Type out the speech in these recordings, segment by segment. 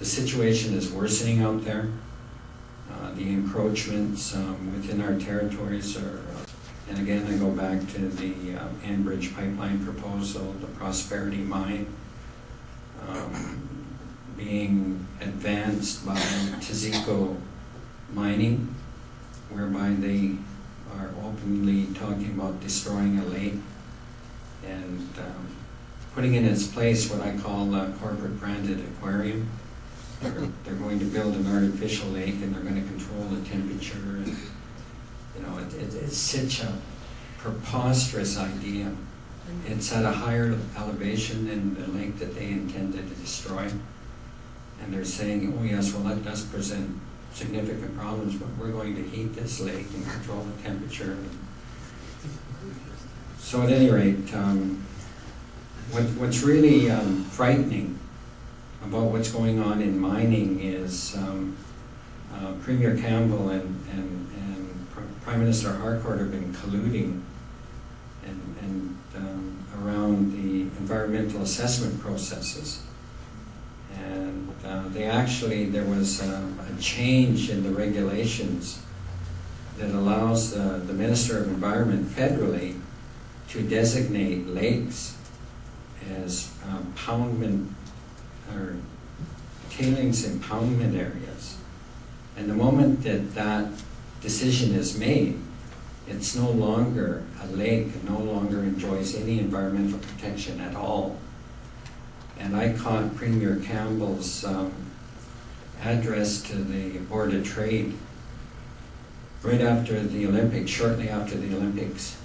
the situation is worsening out there. The encroachments within our territories are, and again I go back to the Enbridge pipeline proposal, the Prosperity Mine being advanced by Tazico Mining, whereby they are openly talking about destroying a lake and putting in its place what I call a corporate branded aquarium. They're going to build an artificial lake and they're going to control the temperature. And, you know, it's such a preposterous idea. It's at a higher elevation than the lake that they intended to destroy. And they're saying, oh yes, well that does present significant problems, but we're going to heat this lake and control the temperature. So at any rate, what's really frightening about what's going on in mining is Premier Campbell and Prime Minister Harcourt have been colluding and around the environmental assessment processes. And there was a change in the regulations that allows the Minister of Environment federally to designate lakes as poundment or tailings impoundment areas. And the moment that that decision is made, it's no longer a lake, it no longer enjoys any environmental protection at all. And I caught Premier Campbell's address to the Board of Trade right after the Olympics, shortly after the Olympics.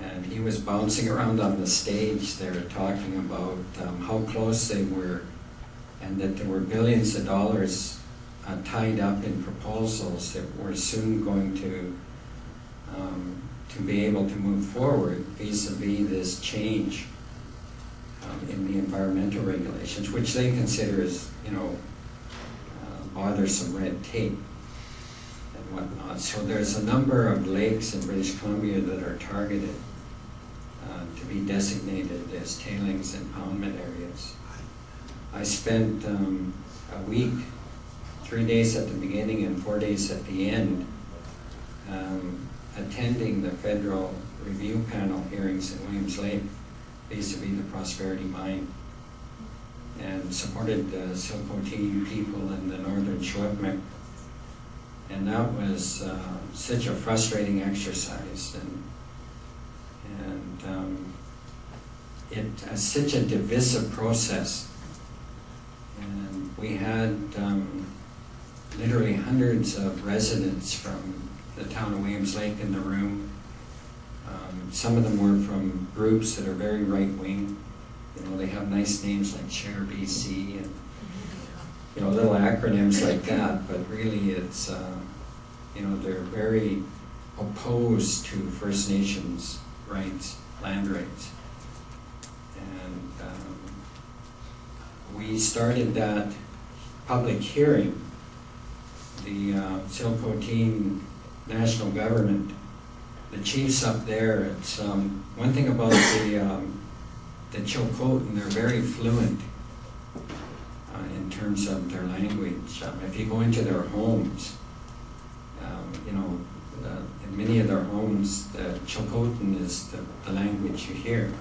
And he was bouncing around on the stage there talking about how close they were and that there were billions of dollars tied up in proposals that were soon going to be able to move forward vis-a-vis this change in the environmental regulations, which they consider as, you know, bothersome red tape and whatnot. So there's a number of lakes in British Columbia that are targeted to be designated as tailings impoundment areas. I spent a week, 3 days at the beginning and 4 days at the end, attending the federal review panel hearings in Williams Lake vis-a-vis the Prosperity Mine, and supported the Silcote people in the northern Chouetmec. And that was such a frustrating exercise, and it's such a divisive process. And we had literally hundreds of residents from the town of Williams Lake in the room. Some of them were from groups that are very right-wing. You know, they have nice names like GPBC and, you know, little acronyms like that, but really it's, you know, they're very opposed to First Nations rights, land rights. And we started that public hearing. The Silcote National Government, the chiefs up there, it's one thing about the Chilcotin, they're very fluent in terms of their language. If you go into their homes, you know, in many of their homes, the Chilcotin is the language you hear.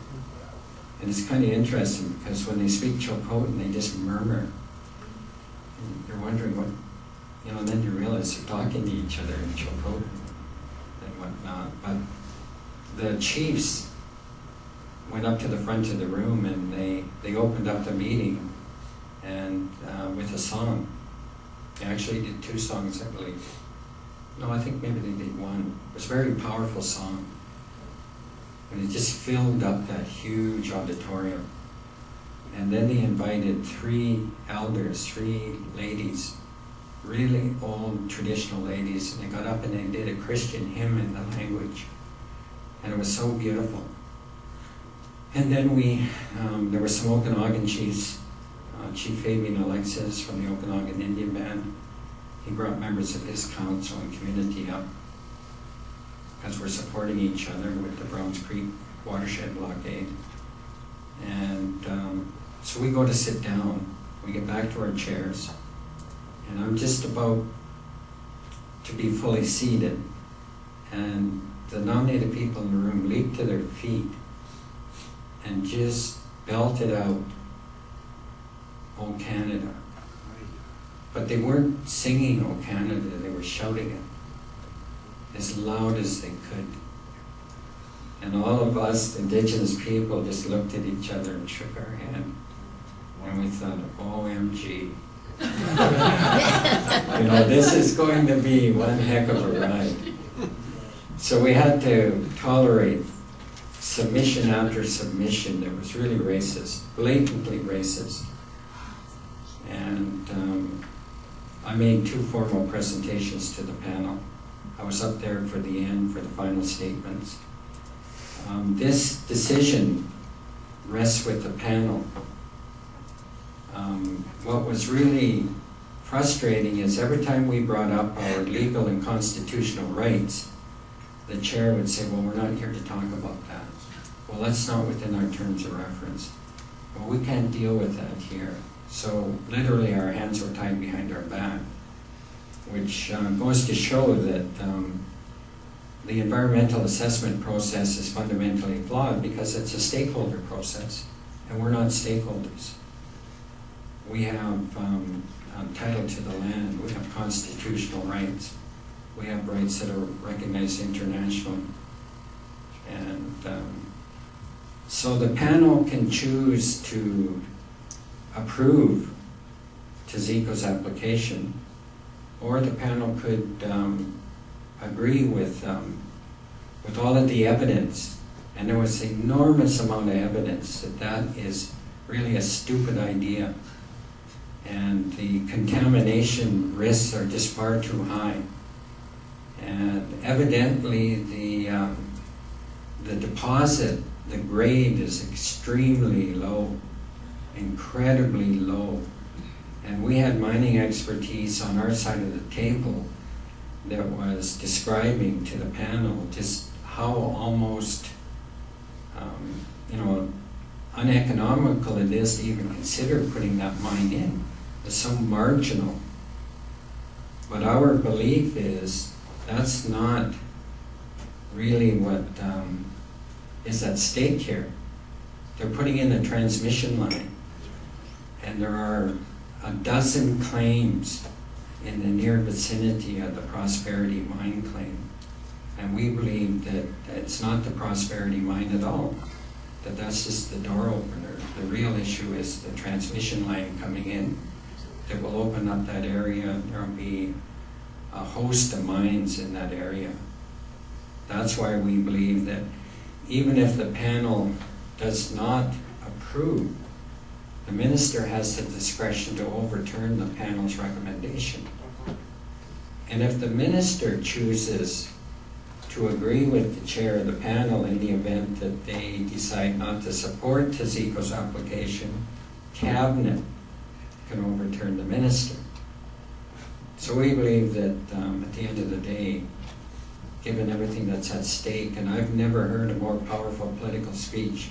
And it's kind of interesting because when they speak Chilcotin, they just murmur. And you're wondering what, you know, and then you realize they're talking to each other in Chilcotin and whatnot. But the chiefs went up to the front of the room and they opened up the meeting and with a song. They actually did 2 songs, I believe. No, I think maybe they did 1. It was a very powerful song. And it just filled up that huge auditorium. And then they invited 3 elders, 3 ladies, really old traditional ladies, and they got up and they did a Christian hymn in the language. And it was so beautiful. And then there were some Okanagan chiefs, Chief Fabian Alexis from the Okanagan Indian Band. He brought members of his council and community up because we're supporting each other with the Browns Creek watershed blockade. And So we go to sit down, we get back to our chairs, and I'm just about to be fully seated, and the nominated people in the room leaped to their feet and just belted out, "O Canada." But they weren't singing "O Canada," they were shouting it as loud as they could. And all of us Indigenous people just looked at each other and shook our hand. And we thought, OMG. You know, this is going to be one heck of a ride. So we had to tolerate submission after submission that was really racist, blatantly racist. And I made 2 formal presentations to the panel. I was up there for the end, for the final statements. This decision rests with the panel. What was really frustrating is every time we brought up our legal and constitutional rights, the chair would say, "Well, we're not here to talk about that." Well, that's not within our terms of reference. Well, we can't deal with that here. So literally our hands were tied behind our back, which goes to show that the environmental assessment process is fundamentally flawed because it's a stakeholder process, and we're not stakeholders. We have title to the land, we have constitutional rights, we have rights that are recognized internationally. And so the panel can choose to approve Tazeko's application, or the panel could agree with all of the evidence, and there was an enormous amount of evidence that that is really a stupid idea, and the contamination risks are just far too high. And evidently the deposit, the grade is extremely low, incredibly low. And we had mining expertise on our side of the table that was describing to the panel just how almost uneconomical it is to even consider putting that mine in. It's so marginal. But our belief is that's not really what is at stake here. They're putting in a transmission line, and there are a dozen claims in the near vicinity of the Prosperity Mine claim. And we believe that it's not the Prosperity Mine at all, that that's just the door opener. The real issue is the transmission line coming in that will open up that area. There will be a host of mines in that area. That's why we believe that even if the panel does not approve, the minister has the discretion to overturn the panel's recommendation. And if the minister chooses to agree with the chair of the panel in the event that they decide not to support Tazeko's application, Cabinet can overturn the minister. So we believe that at the end of the day, given everything that's at stake, and I've never heard a more powerful political speech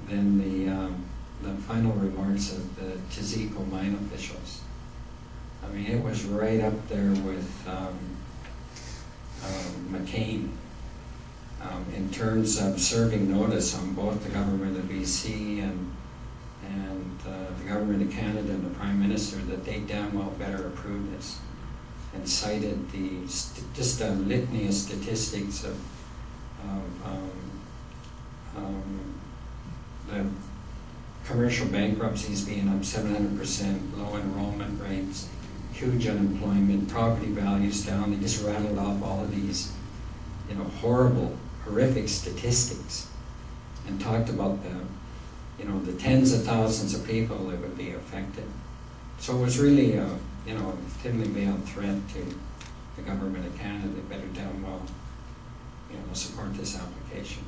than the final remarks of the Tazeko mine officials. I mean, it was right up there with McCain in terms of serving notice on both the government of BC and the government of Canada and the Prime Minister that they damn well better approve this, and cited just a litany of statistics of the commercial bankruptcies being up 700%, low enrollment rates, huge unemployment, property values down. They just rattled off all of these, horrible, horrific statistics, and talked about the tens of thousands of people that would be affected. So it was really a thinly veiled threat to the government of Canada. They better damn well support this application.